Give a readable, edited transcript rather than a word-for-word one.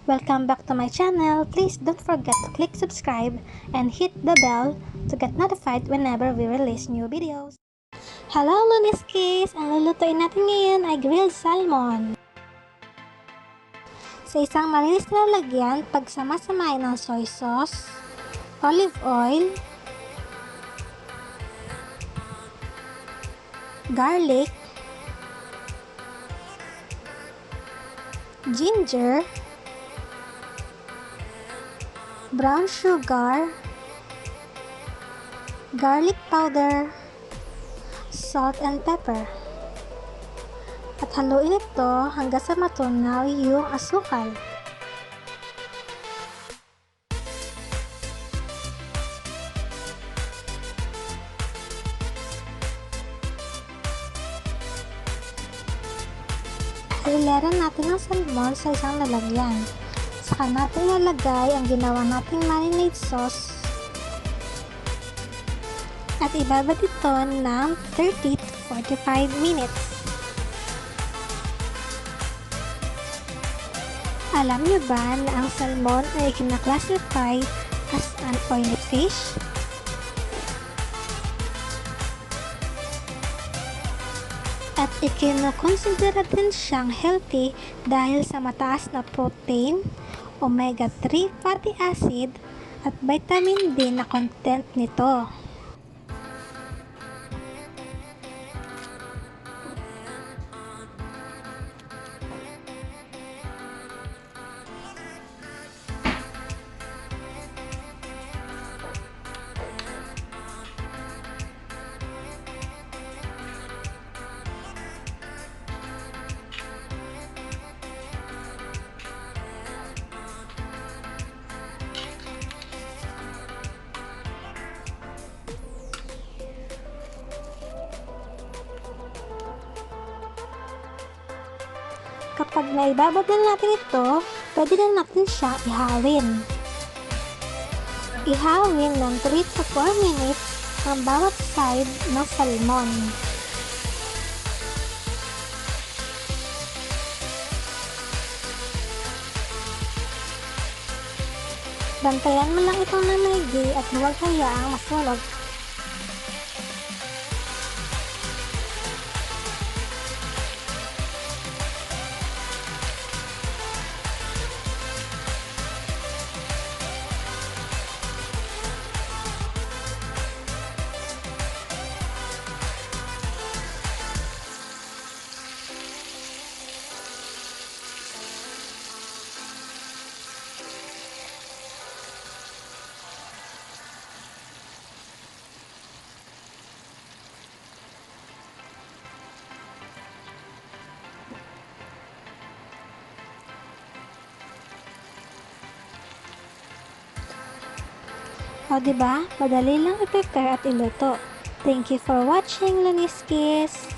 Welcome back to my channel. Please don't forget to click subscribe and hit the bell to get notified whenever we release new videos. Hello Luniskis! Ang lulutuin natin ngayon ay grilled salmon. Sa isang malinis na lalagyan, pagsama-samahin ng soy sauce, olive oil, garlic, ginger, brown sugar, garlic powder, salt and pepper. At haluin ito hanggang sa matunaw yung asukal. Ilera natin ang salmon sa isang lalagyan. Saka natin ilalagay ang ginawa nating marinade sauce at ibabad ito ng 30 to 45 minutes. Alam niyo ba na ang salmon ay kinaklasify as an oily fish? At ikinukonsidera din siyang healthy dahil sa mataas na protein, omega-3 fatty acid, at vitamin D na content nito. Kapag naibabad na natin ito, pwede na natin siya ihawin. Ihawin ng 3 to 4 minutes ang bawat side ng salmon. Bantayan mo lang itong maigi at huwag hayaang masunog. O diba? Madali lang i-prepare at iluto. Thank you for watching, Luniskis!